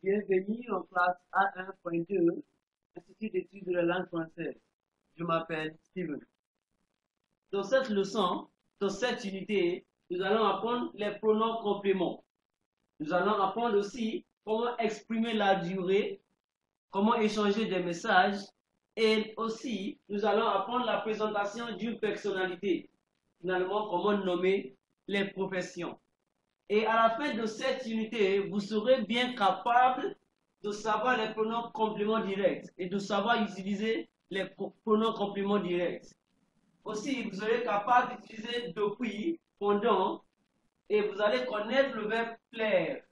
Bienvenue en classe A1.2, Institut d'études de la langue française. Je m'appelle Steven. Dans cette leçon, dans cette unité, nous allons apprendre les pronoms compléments. Nous allons apprendre aussi comment exprimer la durée, comment échanger des messages et aussi nous allons apprendre la présentation d'une personnalité. Finalement, comment nommer les professions. Et à la fin de cette unité, vous serez bien capable de savoir les pronoms compléments directs et de savoir utiliser les pronoms compléments directs. Aussi, vous serez capable d'utiliser depuis, pendant, et vous allez connaître le verbe plaire.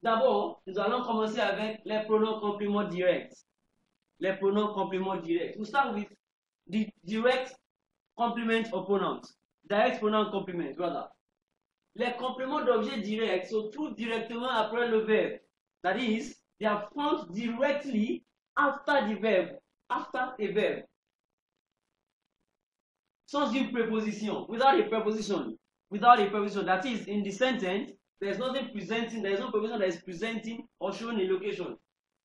D'abord, nous allons commencer avec les pronoms compléments directs. Les pronoms compléments directs. We start with the direct complement of pronouns. Direct pronoun complement, rather. Les compléments d'objets directs se trouvent directement après le verbe. That is, they are found directly after the verb, after a verb. Sans une préposition, without a preposition, that is, in the sentence, there's nothing presenting, there's no preposition that is presenting or showing a location.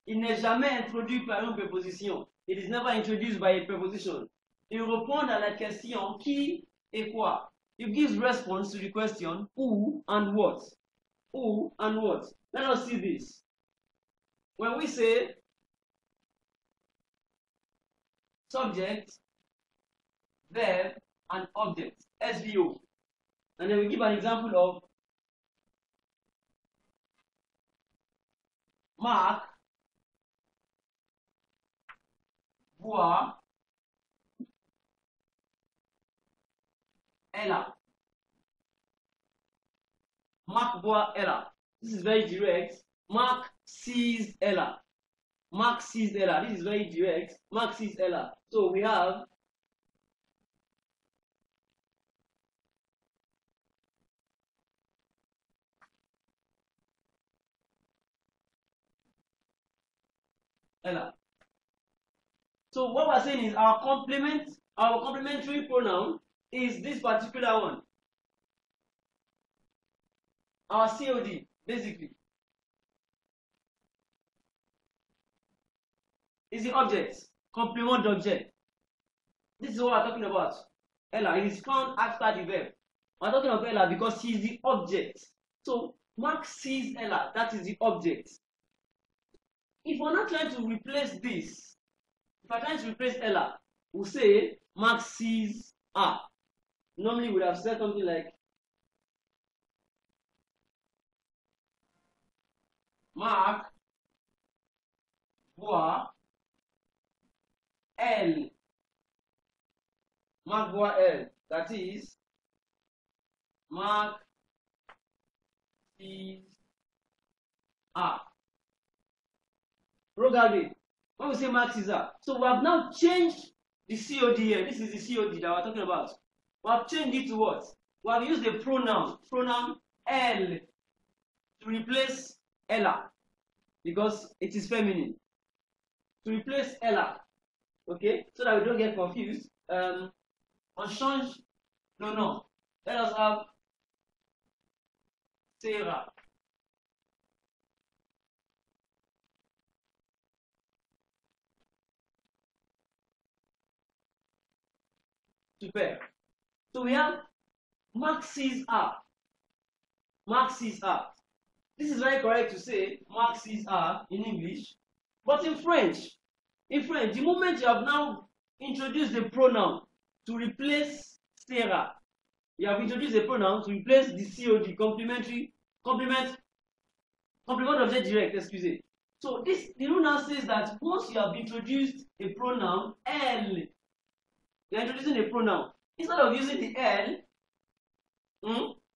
Il n'est jamais introduit par une préposition. It is never introduced by a preposition. Il répond à la question qui et quoi. It gives response to the question who and what. Who and what. Let us see this. When we say subject, verb, and object, SVO, and then we give an example of Marc boit Ella. Mark boit Ella. This is very direct. Mark sees Ella. Mark sees Ella. This is very direct. Mark sees Ella. So we have Ella. So what we're saying is our complementary pronoun is this particular one. Our COD, basically, is the object, complement d'objet. This is what we're talking about. Ella, it is found after the verb. We're talking about Ella because she is the object. So Mark sees Ella, that is the object. If we're not trying to replace this, if we're trying to replace Ella, we'll say Mark sees her. Normally we would have said something like Marc boit elle. Marc boit elle. That is, Marc sees her. Regardez, when we say Marc sees her, so we have now changed the COD here. This is the COD that we're talking about. We have changed it to what? We have used the pronoun elle, to replace Ella, because it is feminine. To replace Ella, okay, so that we don't get confused, on change le nom. Let us have Sarah. Super. So we have Mark sees her. Mark sees her. This is very correct to say Mark sees her in English, but in French, the moment you have now introduced the pronoun to replace Sarah, you have introduced a pronoun to replace the COD, complement d'objet direct, excusez. So the rule now says that once you have introduced a pronoun, elle, you are introducing a pronoun. Instead of using the L,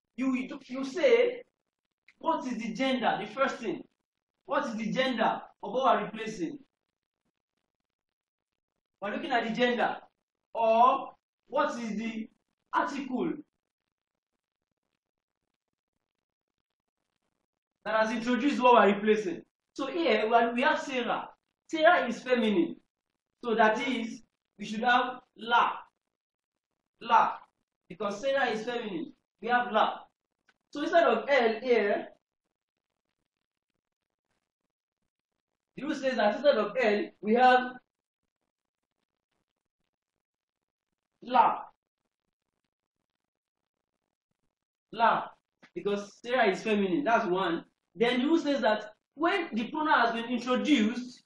you say, what is the gender? The first thing. What is the gender of what we're replacing? We're looking at the gender. Or what is the article that has introduced what we're replacing? So here we have Sarah. Sarah is feminine. So that is, we should have la. La. Because Sarah is feminine. We have la. So instead of L here, the rule says that instead of L, we have la. La. Because Sarah is feminine. That's one. Then the rule says that when the pronoun has been introduced,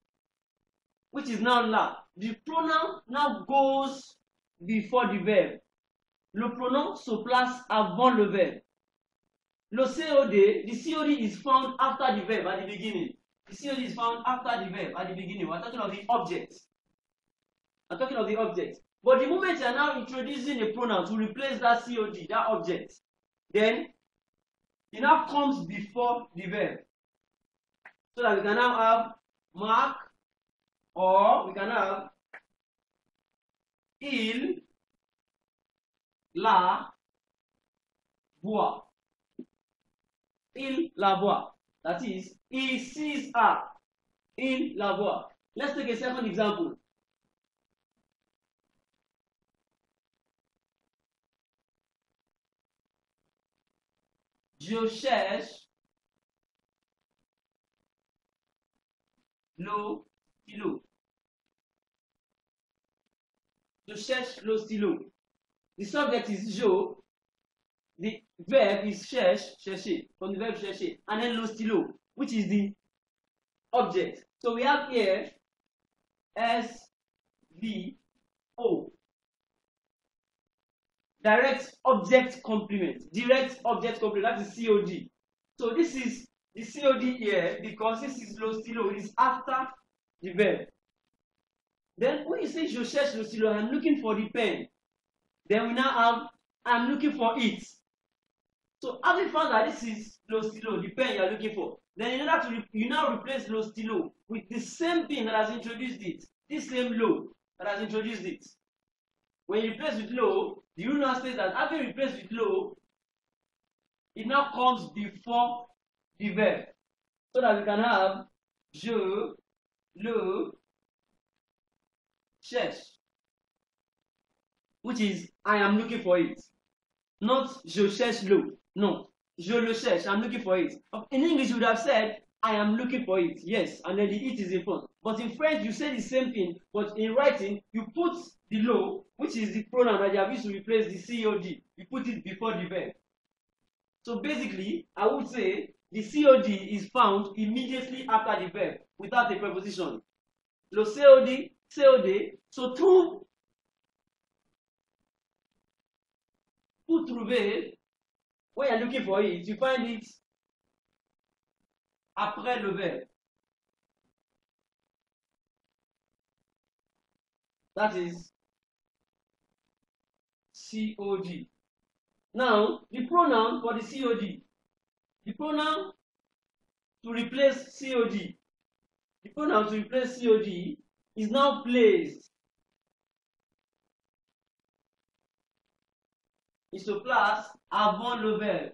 which is now la, the pronoun now goes before the verb. Le pronom se place avant le verbe. Le COD, the COD is found after the verb at the beginning. The COD is found after the verb at the beginning. We're talking of the object. I'm talking of the object. But the moment you are now introducing a pronoun to replace that COD, that object, then it now comes before the verb. So that we can now have Marc, or we can have il, la, voit. Il la voit. That is, he sees her. Il la voit. Let's take a second example. Je cherche le stylo. Je cherche le stylo. The subject is je. The verb is cherche, chercher, from the verb chercher. And then le stylo, which is the object. So we have here SVO. Direct object complement. Direct object complement. That is COD. So this is the COD here because this is le stylo. It is after the verb. Then when you say je cherche le stylo, I'm looking for the pen. Then we now have I'm looking for it. So having found that this is le stylo, the pen you are looking for, then in order to you now replace le stylo with the same thing that has introduced it, this same lo that has introduced it. When you replace with lo, the rule now says that having replaced with lo, it now comes before the verb. So that we can have je le cherche, which is I am looking for it. Not je cherche le. No, je le cherche. I'm looking for it. In English, you would have said I am looking for it. Yes, and then the it is in front. But in French, you say the same thing. But in writing, you put the lo, which is the pronoun that you have used to replace the COD. You put it before the verb. So basically, I would say the COD is found immediately after the verb without a preposition. Le COD, COD. So pour trouver, when you're looking for it, you find it après le verbe. That is COD. Now, the pronoun for the COD, the pronoun to replace COD, the pronoun to replace COD is now placed. Il se place avant le verbe.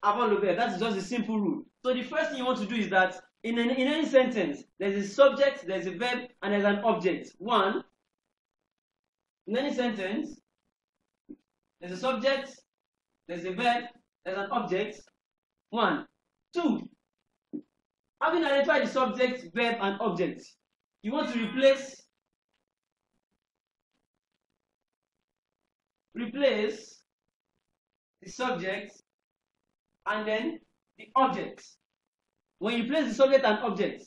Avant le verbe. That is just a simple rule. So the first thing you want to do is that in any sentence, there's a subject, there's a verb, and there's an object. One, in any sentence, there's a subject, there's a verb, there's an object. One. Two, having identified the subject, verb, and object, you want to replace the subject and then the object. When you place the subject and object,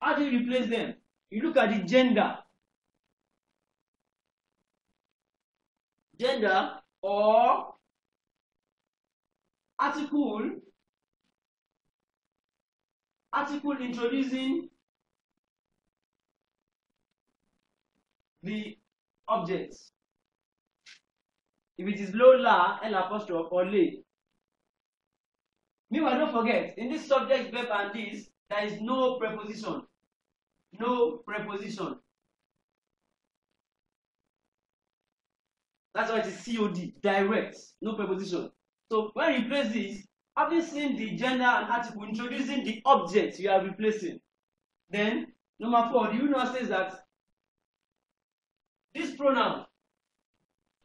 how do you replace them? You look at the gender. Gender or article introducing the object. If it is lo, la, L apostrophe, or le. Meanwhile, don't forget, in this subject, verb, and this, there is no preposition. No preposition. That's why it is COD, direct, no preposition. So when you replace this, having seen the gender and article introducing the object you are replacing, then number 4, the rule now says that this pronoun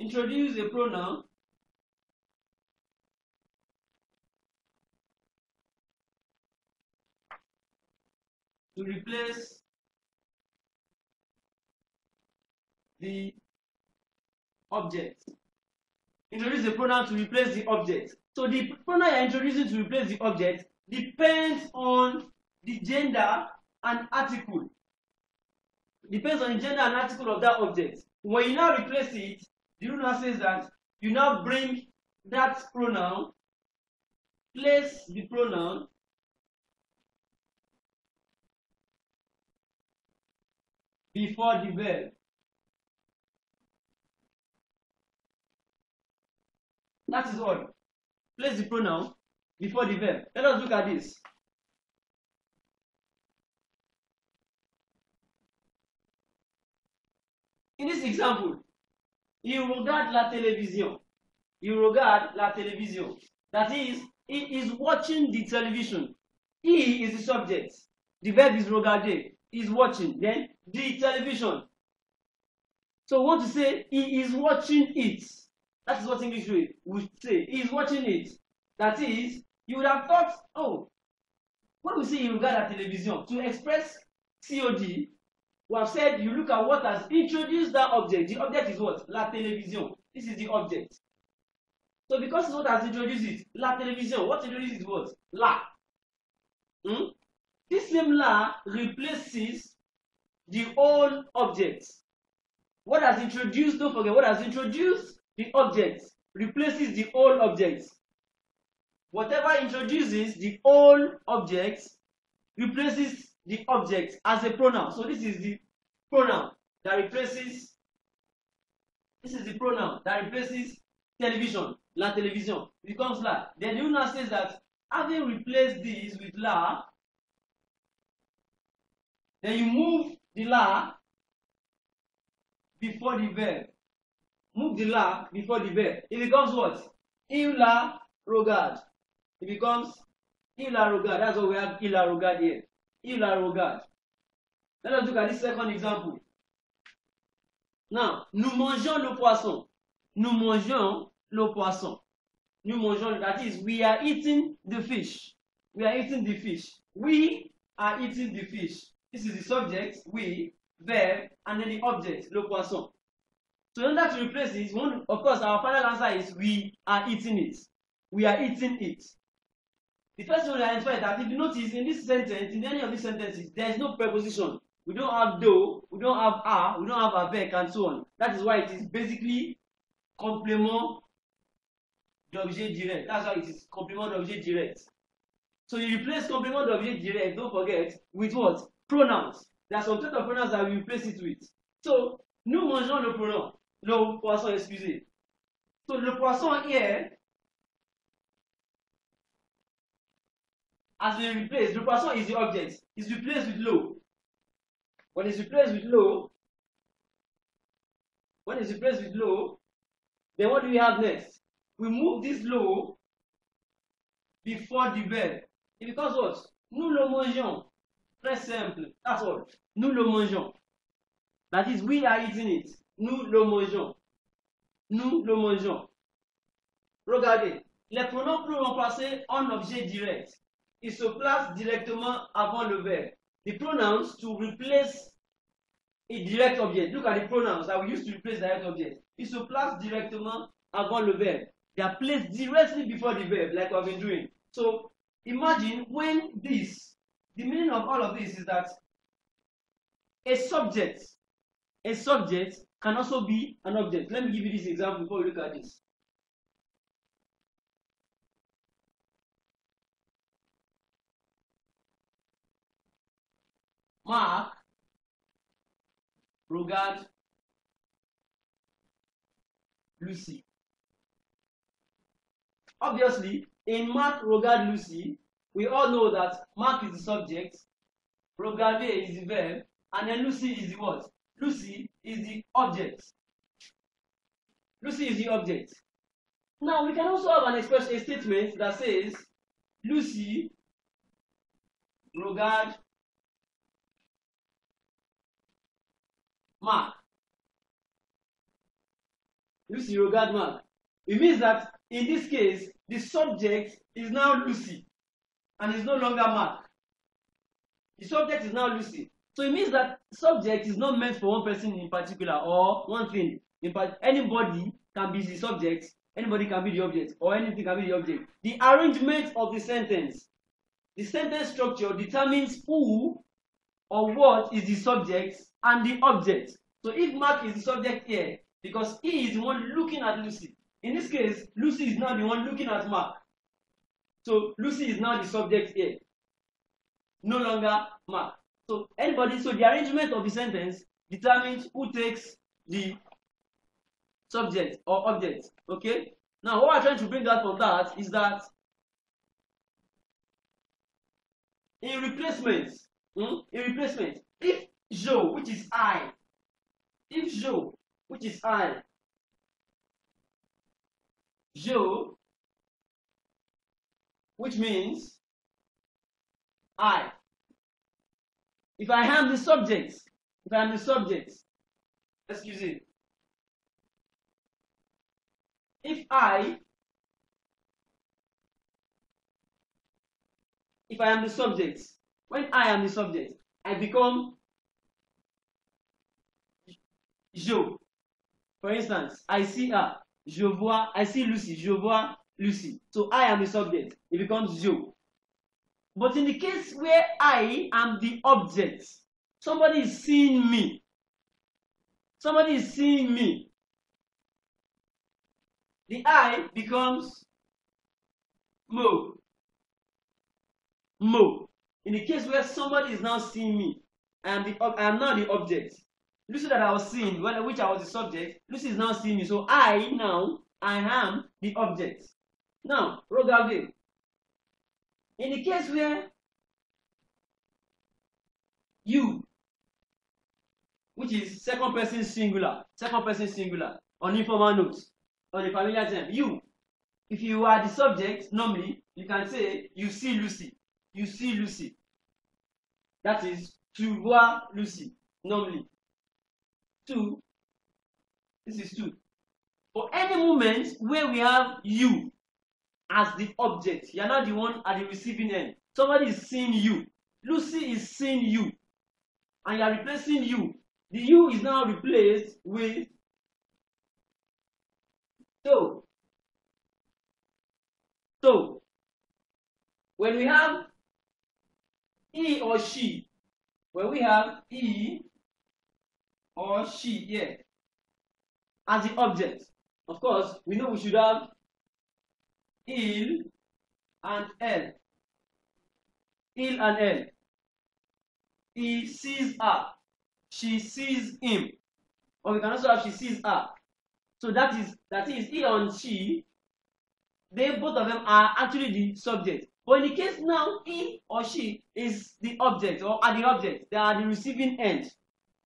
introduce a pronoun to replace the object. Introduce the pronoun to replace the object. So the pronoun you're introducing to replace the object depends on the gender and article. Depends on the gender and article of that object. When you now replace it, the rule now says that you now bring that pronoun, place the pronoun before the verb. That is all. Place the pronoun before the verb. Let us look at this. In this example, il regarde la télévision. Il regarde la télévision. That is, he is watching the television. He is the subject. The verb is regarder. He is watching. Then the television. So we want to say he is watching it. That is what English would say. He is watching it. That is, you would have thought, oh, when we say he regarde la télévision, to express COD, we have said you look at what has introduced that object. The object is what? La télévision. This is the object. So because it's what has introduced it, la télévision, what introduces what? La. This name la replaces the old object. What has introduced, don't forget, what has introduced the object replaces the old object. Whatever introduces the old object replaces the object as a pronoun. So this is the pronoun that replaces, television, la télévision. It becomes la. Then the owner says that having replaced this with la, then you move the la before the verb. Move the la before the verb. It becomes what? Il la regarde. It becomes il la regarde. That's why we have il la regarde here. Il la regarde. Let us look at this second example. Now, nous mangeons le poisson. Nous mangeons le poisson. Nous mangeons, that is, we are eating the fish. We are eating the fish. We are eating the fish. This is the subject, we, verb, and then the object, le poisson. So in order to replace this, of course, our final answer is we are eating it. We are eating it. The first one to identify that if you notice in this sentence, in any of these sentences, there is no preposition. We don't have do, we don't have a, we don't have avec, and so on. That is why it is basically complément d'objet direct. That's why it is complément d'objet direct. So you replace complément d'objet direct, don't forget, with what? Pronouns. There are some set of pronouns that we replace it with. So, nous mangeons le pronom. Le poisson, excusez. So le poisson here has been replaced. Le poisson is the object. It's replaced with l'eau. When it's replaced with l'eau, then what do we have next? We move this l'eau before the verb. It becomes what? Nous le mangeons. Très simple. That's all. Nous le mangeons. That is, we are eating it. Nous le mangeons. Nous le mangeons. Regardez, les pronoms pour remplacer un objet direct, ils se placent directement avant le verbe. The pronouns to replace a direct object. Look at the pronouns that we use to replace direct object. Ils se placent directement avant le verbe. They are placed directly before the verb, like we've been doing. So imagine when this, the meaning of all of this is that a subject can also be an object. Let me give you this example before we look at this. Mark regarde Lucy. Obviously, in Mark regarde Lucy, we all know that Mark is the subject, regarder is the verb, and then Lucy is the what? Lucy is the object. Lucy is the object. Now, we can also have an expression, a statement that says, Lucy regarde Mark. Lucy, regard Mark. It means that in this case, the subject is now Lucy and is no longer Mark. The subject is now Lucy. So it means that subject is not meant for one person in particular or one thing. In fact, anybody can be the subject, anybody can be the object, or anything can be the object. The arrangement of the sentence structure determines who or what is the subject and the object. So if Mark is the subject here, because he is the one looking at Lucy. In this case, Lucy is now the one looking at Mark. So Lucy is now the subject here, no longer Mark. So the arrangement of the sentence determines who takes the subject or object. Okay? Now what I'm trying to bring out from that is that in replacement, if Joe, which is I, Joe, which means I, if I am the subject, excuse me, if I am the subject, when I am the subject, I become Jo. For instance, I see her, je vois, I see Lucy, je vois Lucy. So I am the subject, it becomes Jo. But in the case where I am the object, somebody is seeing me. The I becomes Mo. In the case where somebody is now seeing me, I am now the object. Lucy that I was seeing, which I was the subject, Lucy is now seeing me. So I am the object. Now, regardez. In the case where you, which is second person singular, on informal notes, on a familiar term, you, if you are the subject, normally, you can say, you see Lucy. That is, tu vois Lucy, normally. Two, this is two. For any moment where we have you as the object, you are not the one at the receiving end. Somebody is seeing you. Lucy is seeing you. And you are replacing you. The you is now replaced with so. So, when we have he or she, here as the object, of course, we know we should have il and elle. He sees her, she sees him, or we can also have she sees her. So that is he and she, both of them are actually the subject. But in the case now, he or she is the object or are the object, they are the receiving end.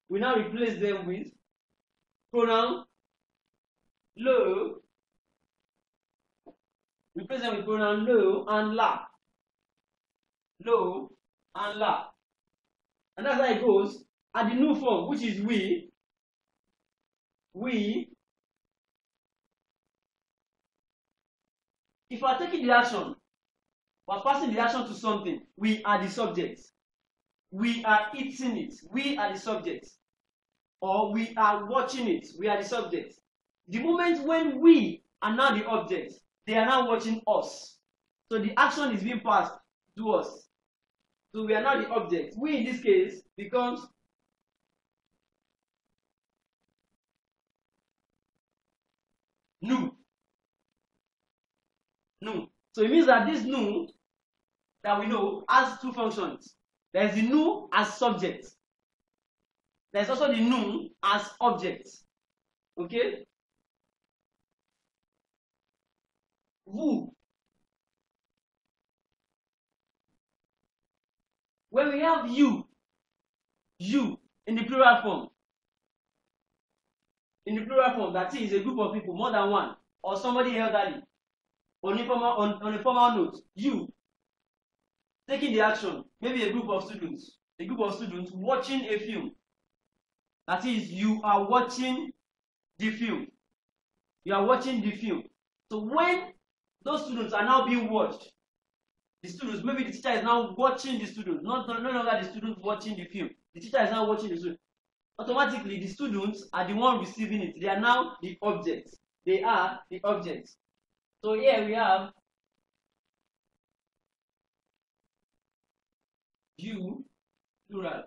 We now replace them with pronoun le. Replace them with pronoun le and la. Lo and la. And that's how it goes. At the new form, which is we, if we are taking the action, we are passing the action to something, we are the subject. We are eating it, we are the subject. Or we are watching it, we are the subject. The moment when we are now the object, they are now watching us. So the action is being passed to us. So we are now the object. We in this case becomes nous. So it means that this nous that we know has two functions. There is the nous as subject. There is also the nous as object. Okay? Vous. When we have you in the plural form, that is a group of people, more than one, or somebody elderly, on a formal note, you taking the action, maybe a group of students watching a film. That is, you are watching the film. You are watching the film. So when those students are now being watched, the students, maybe the teacher is now watching the students, no longer the students watching the film. The teacher is now watching the students. Automatically, the students are the one receiving it. They are now the objects. They are the objects. So here we have you, plural.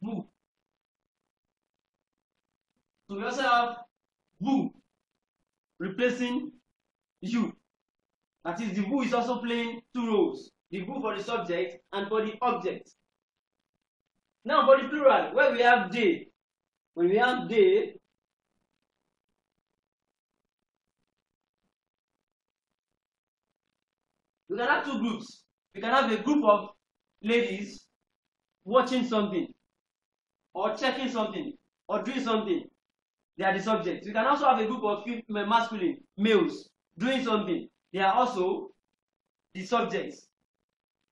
Vous. So we also have vous replacing you. That is, the vous is also playing two roles. The vous for the subject and for the object. Now for the plural, where we have they. When we have they, we can have two groups. We can have a group of ladies watching something, or checking something, or doing something. They are the subjects. We can also have a group of masculine males doing something. They are also the subjects.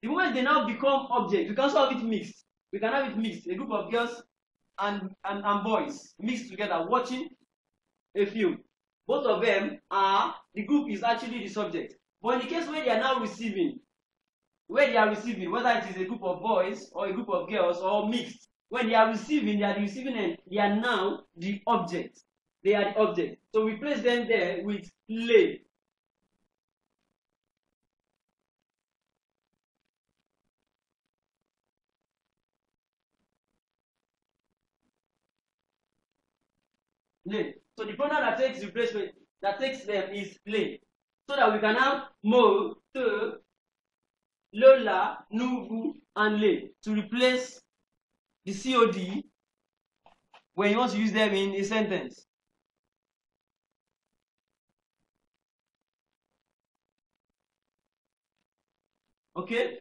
The moment they now become objects, we can also have it mixed. We can have it mixed. A group of girls and boys mixed together watching a film. Both of them are, the group is actually the subject. But in the case where they are now receiving, whether it is a group of boys or a group of girls or mixed, when they are receiving and they are now the object. They are the object. So we place them there with lay. Lay. So the pronoun that takes replacement, that takes them is lay. So that we can have mo, te, le, la, nous, vous, and lay to replace the COD when you want to use them in a sentence. Okay?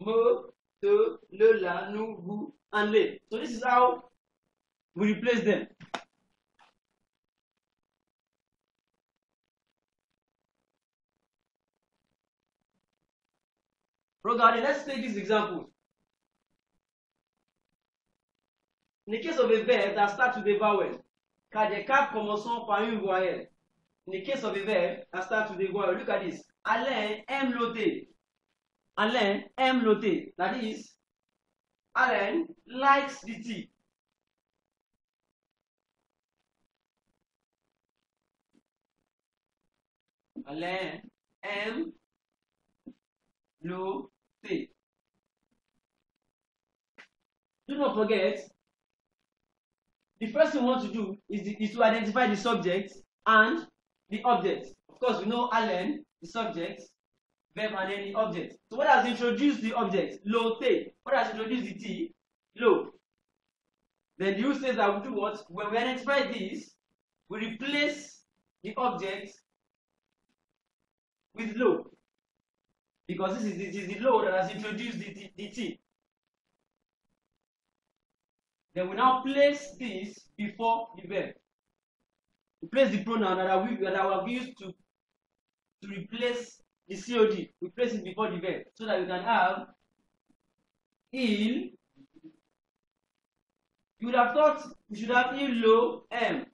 Mo, te, le, la, nous, vous, and lay. So this is how we replace them. Regardez, let's take this example. In the case of a verb that starts with a vowel, car des cas commençant par une voyelle. In the case of a verb that starts with a vowel, look at this. Alain aime l'ôter. Alain aime l'ôter. That is, Alain likes the tea. Alain aime l'ôter. Do not forget, the first thing we want to do is to identify the subject and the object. Of course, we know Alain, the subject, verb, and then the object. So what has introduced the object? L'ôter. What has introduced the T? L'eau. Then the rule says that we do what? When we identify this, we replace the object with l'eau. Because this is the l'eau that has introduced the T. Then we now place this before the verb. We place the pronoun that I will use to replace the COD. We place it before the verb so that we can have il. You would have thought we should have il, lo, m.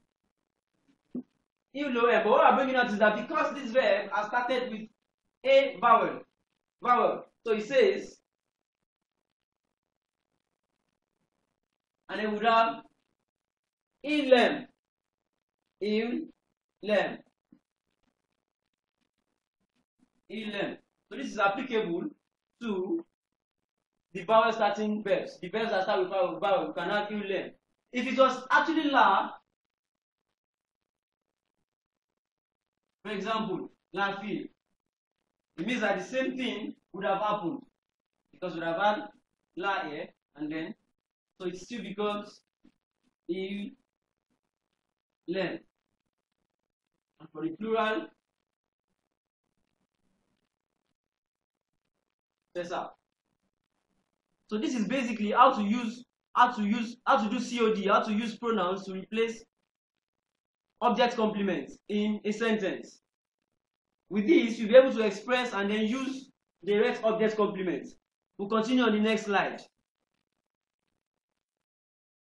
Il, lo, m. But what I'm bringing out is that because this verb has started with a vowel. So it says, and then we would have ilem. Ilem. So this is applicable to the vowel starting verbs. The verbs that start with vowel, we can have ilem. If it was actually la, for example, la fille, it means that the same thing would have happened because we would have had la here and then, so it still becomes ilem. And for the plural, c'est ça. So this is basically how how to do COD, how to use pronouns to replace object complements in a sentence. With this, you'll be able to express and then use direct object complements. We'll continue on the next slide.